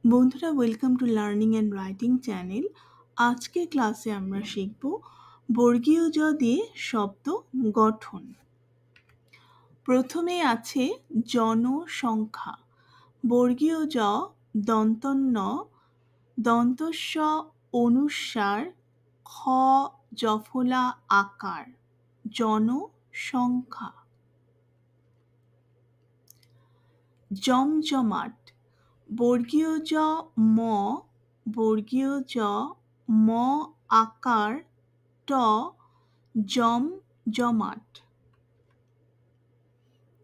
বন্ধুরা, welcome to learning and writing channel. আজকের ক্লাসে আমরা শিখব বর্গীয় জ দিয়ে শব্দ গঠন। প্রথমে আছে জনসংখ্যা। বর্গীয় জ দন্তন্য দন্তস্ব অনুস্বার খ জফলা আকার জনসংখ্যা। জমজমাট। বর্গীয় জ ম বর্গীয় জ ম আকার ট জমজমাট।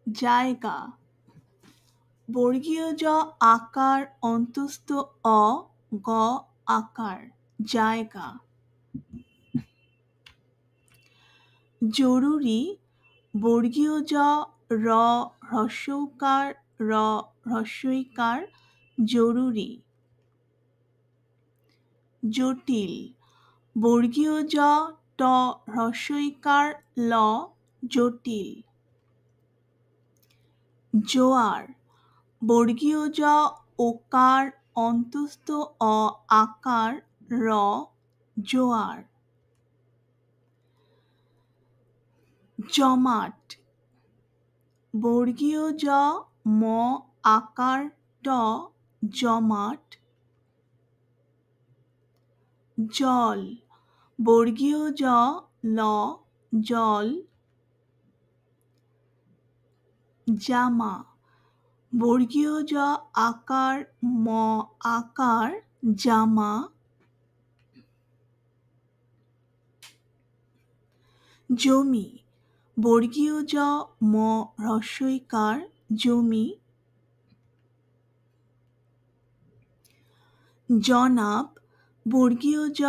জায়গা। বর্গীয় জ আকার অন্তস্থ অ গ আকার জায়গা। জরুরি। বর্গীয় জ র হ্রস্বকার র হ্রস্বইকার জরুরি। জটিল। বর্গীয় জ ট হ্রস্বইকার ল জটিল। জোয়ার। বর্গীয় জ ওকার অন্তস্থ অ আকার র জোয়ার। জমাট। বর্গীয় জ ম আকার ট জমাট। জল। বর্গীয় জ ল জল। জামা। বর্গীয় জ আকার ম আকার জামা। জমি। বর্গীয় জ ম হ্রস্বইকার জমি। জনাব। বর্গীয় জ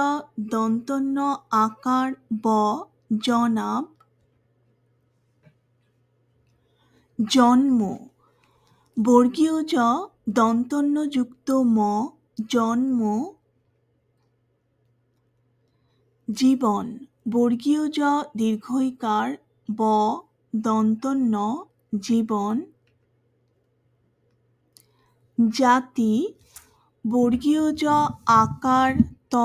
দন্তন্য আকার ব জনাব। জন্ম। বর্গীয় জ দন্তন্য যুক্ত ম জন্ম। জীবন। বর্গীয় জ দীর্ঘইকার ব দন্তন্য জীবন। জাতি। বর্গীয় জ আকার ত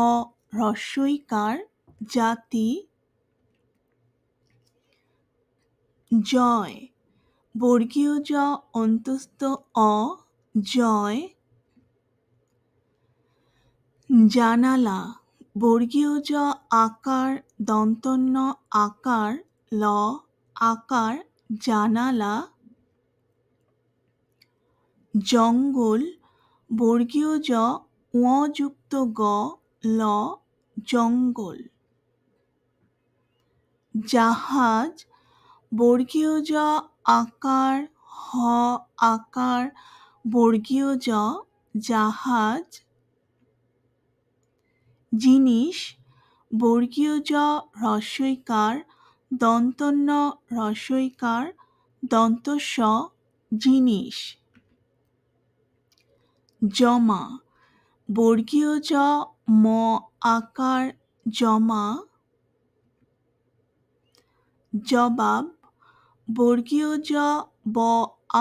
হ্রস্বইকার জাতি। জয়। বর্গীয় জ অন্তস্থ অ জয়। জানালা। বর্গীয় জ আকার দন্তন্য আকার ল আকার জানালা। জঙ্গল। বর্গীয় জ ঙ যুক্ত গ ল জঙ্গল। জাহাজ। বর্গীয় জ আকার হ আকার বর্গীয় জ জাহাজ। জিনিস। বর্গীয় জ হ্রস্বইকার দন্তন্য হ্রস্বইকার দন্তস্ব জিনিস। জমা। বর্গীয় জ ম আকার জমা। জবাব। বর্গীয় জ ব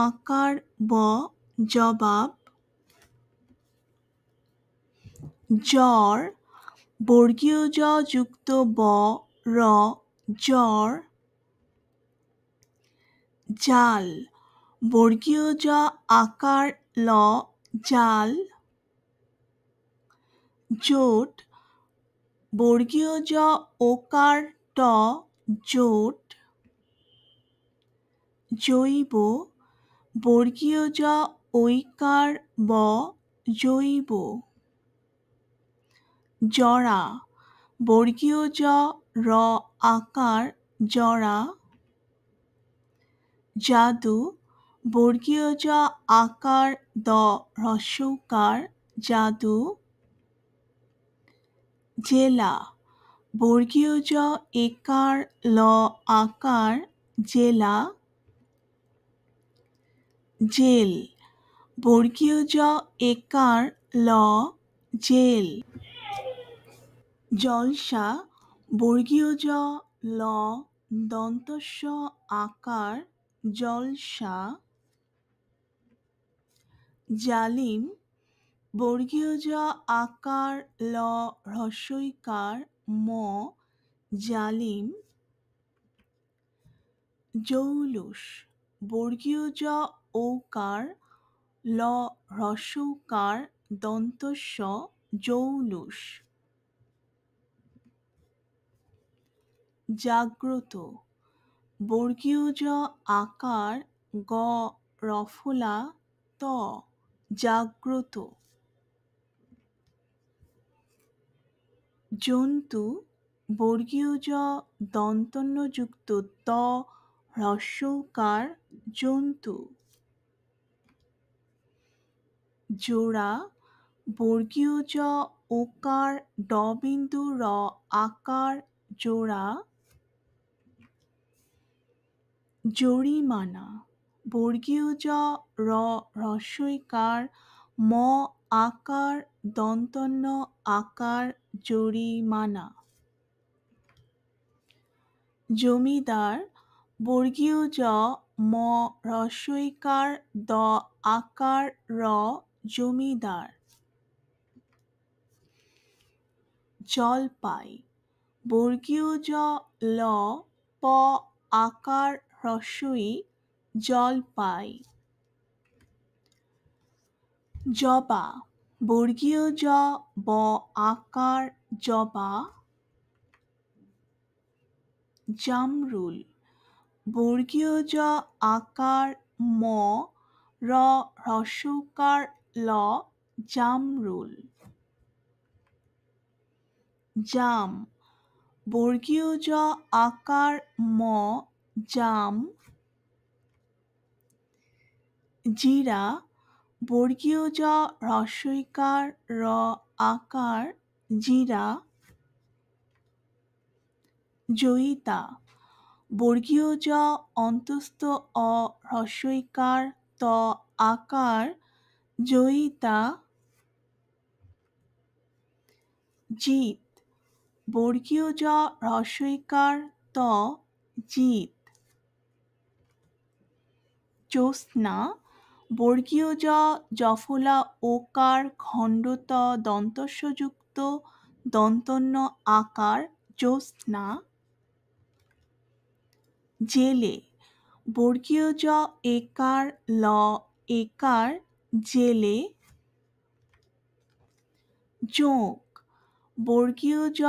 আকার ব জবাব। জ্বর। বর্গীয় জ যুক্ত ব র জ্বর। জাল। বর্গীয় জ আকার ল জাল। জোট। বর্গীয় জ ওকার ট জোট। জৈব। বর্গীয় জ ঐকার ব জৈব। জরা। বর্গীয় জ র আকার জরা। জাদু। বর্গীয় জ আকার দ হ্রস্বকার জাদু। জেলা। বর্গীয় জ একার ল আকার জেলা। জেল। বর্গীয় জ একার ল জেল। জলসা। বর্গীয় জ ল দন্তস্ব আকার জলসা। জালিম। বর্গীয় জ আকার ল হ্রস্বইকার ম জালিম জৌলুস। বর্গীয় জ ঔকার ল হ্রস্বৌকার দন্তস্ব জৌলুস। জাগ্রত। বর্গীয় জ আকার গ রফলা ত জাগ্রত। জন্তু। বর্গীয় জ দন্তন্যযুক্ত ত হ্রস্বৌকার জন্তু। জোড়া। বর্গীয় জ ওকার ড বিন্দু র আকার জোড়া। জরিমানা। বর্গীয় জ র হ্রস্বইকার ম আকার দন্তন্য আকার জরিমানা। জমিদার। বর্গীয় জ ম হ্রস্বইকার দ আকার র জমিদার। জলপাই। বর্গীয় জ ল প আকার হ্রস্বই জলপাই। জবা। বর্গীয় জ ব আকার জবা। জামরুল। বর্গীয় জ আকার ম র হ্রস্বকার ল জামরুল। জাম। বর্গীয় জ আকার ম জাম। জিরা। বর্গীয় জ হ্রস্বইকার র আকার জিরা। জয়িতা। বর্গীয় জ অন্তস্থ অ হ্রস্বইকার ত আকার জয়িতা। জিত। বর্গীয় জ হ্রস্বইকার ত জিত। জ্যোৎস্না। বর্গীয় জ জফলা ওকার খণ্ডত দন্তস্বযুক্ত দন্তন্য আকার জ্যোৎস্না। জেলে। বর্গীয় জ একার ল একার জেলে। জোঁক। বর্গীয় জ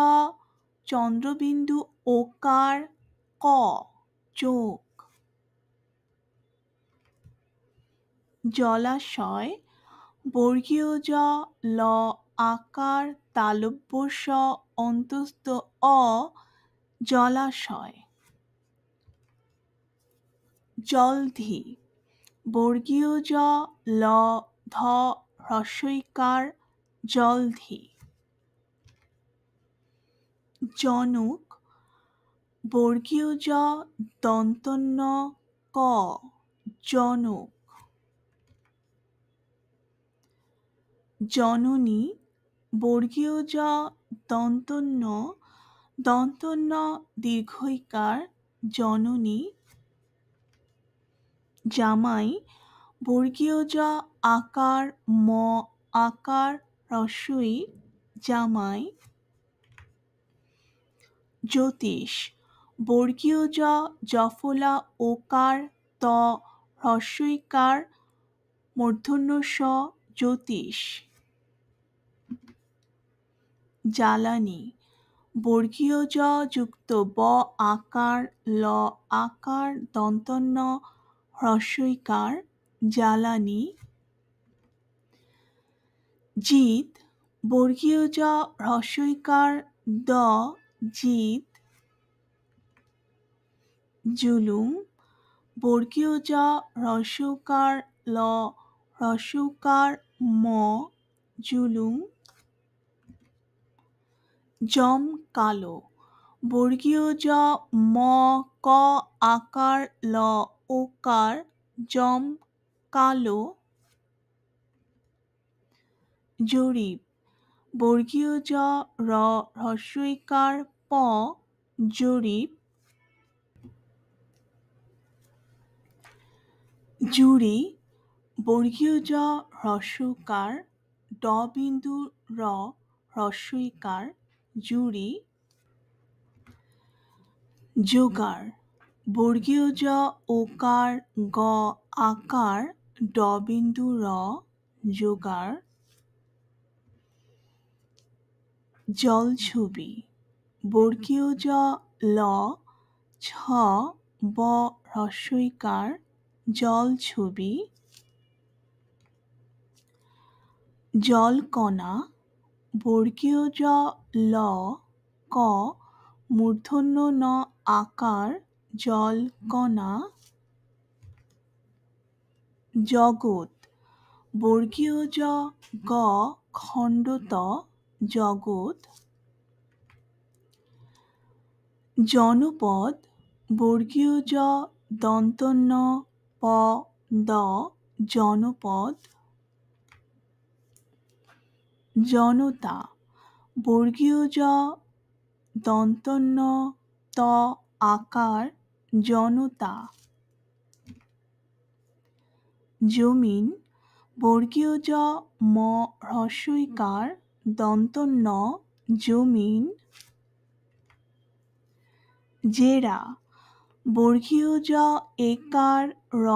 চন্দ্রবিন্দু ওকার ক জোঁক। জলাশয়। বর্গীয় জ ল আকার তালব্য স অন্তস্থ অ জলাশয়। জলধি। বর্গীয় জ ল ধ হ্রস্বইকার জলধি। জনক। বর্গীয় জ দন্তন্য ক জনক। জননী। বর্গীয় জ দন্তন্য দন্তন্য দীর্ঘইকার জননী। জামাই। বর্গীয় জ আকার ম আকার হ্রস্বই জামাই। জ্যোতিষ। বর্গীয় জ জফলা ওকার ত হ্রস্বইকার মূর্ধন্য স জ্যোতিষ। জ্বালানি। বর্গীয় জ যুক্ত ব আকার ল আকার দন্তন্য হ্রস্বইকার জ্বালানি। জিত। বর্গীয় জ হ্রস্বইকার দ জিত। জুলুম। বর্গীয় জ হ্রস্বকার ল হ্রস্বকার ম জুলুম। জম কালো। বর্গীয় জ ম ক আকার ল ওকার জম কালো। জরিপ। বর্গীয় জ র হ্রস্বইকার প জরিপ। জুড়ি। বর্গীয় জ হ্রস্বকার ড বিন্দু র হ্রস্ব ইকার জুড়ি জোগাড় বর্গীয় জ ওকার গ আকার ড বিন্দু র জোগাড় জলছবি বর্গীয় জ ল ছ ব হ্রস্ব ইকার জলছবি জলকণা বর্গীয় জ ল ক মূর্ধন্য ন আকার জলকণা জগৎ বর্গীয় জ গ খণ্ডত জগৎ জনপদ বর্গীয় জ দন্তন্য প দ জনপদ জনতা বর্গীয় জ দন্তন্য ত আকার জনতা জমিন বর্গীয় জ ম হ্রস্ব ইকার দন্তন্য জমিন জেরা বর্গীয় জ একার র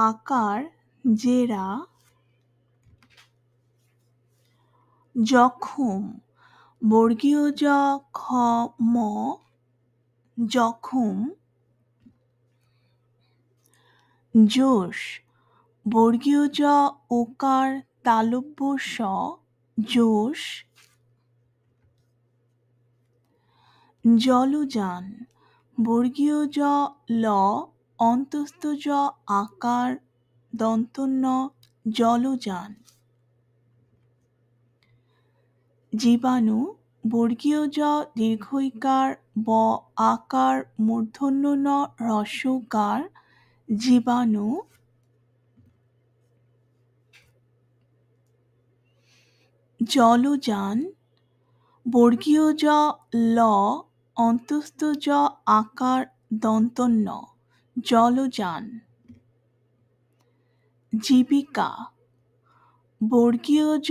আকার জেরা জখম বর্গীয় জ খ ম জখম জোশ বর্গীয় জ ওকার তালব্য স জোশ জলযান বর্গীয় জ ল অন্তস্থ জ আকার দন্তন্য জলযান জীবাণু বর্গীয় জ দীর্ঘইকার ব আকার মূর্ধন্য ন হ্রস্বকার জীবাণু জলযান বর্গীয় জ ল অন্তস্থ জ আকার দন্তন্য জলযান জীবিকা বর্গীয় জ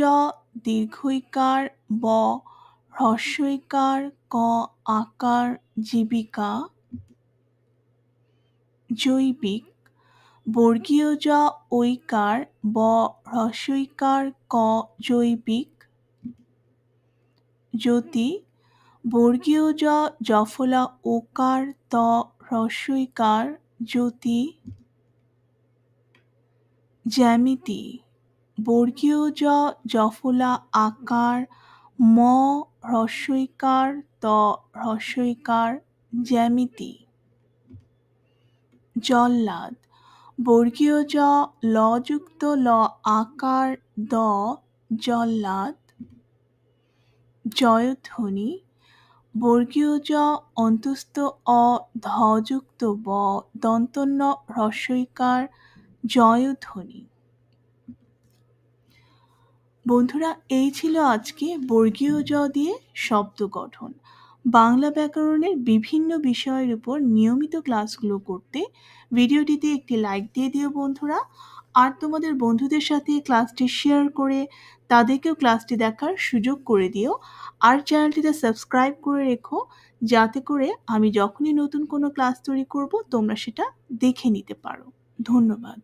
দীর্ঘইকার ব হ্রস্বইকার ক আকার জীবিকা জৈবিক বর্গীয় জ ঐকার ব হ্রস্বইকার ক জৈবিক জ্যোতি বর্গীয় জ জফলা ওকার ত হ্রস্বইকার জ্যোতি জ্যামিতি বর্গীয় জ জফলা আকার ম হ্রস্বইকার ত হ্রস্বইকার জ্যামিতি জল্লাদ বর্গীয় জ ল যুক্ত ল আকার দ জল্লাদ জয়ধ্বনি বর্গীয় জ অন্তস্থ অ ধযুক্ত ব দন্তন্য হ্রস্বইকার জয়ধ্বনি। বন্ধুরা, এই ছিল আজকে বর্গীয় জ দিয়ে শব্দ গঠন। বাংলা ব্যাকরণের বিভিন্ন বিষয়ের উপর নিয়মিত ক্লাসগুলো করতে ভিডিওটিতে একটি লাইক দিয়ে দিও বন্ধুরা। আর তোমাদের বন্ধুদের সাথে ক্লাসটি শেয়ার করে তাদেরকেও ক্লাসটি দেখার সুযোগ করে দিও। আর চ্যানেলটিতে সাবস্ক্রাইব করে রেখো, যাতে করে আমি যখনই নতুন কোনো ক্লাস তৈরি করব তোমরা সেটা দেখে নিতে পারো। ধন্যবাদ।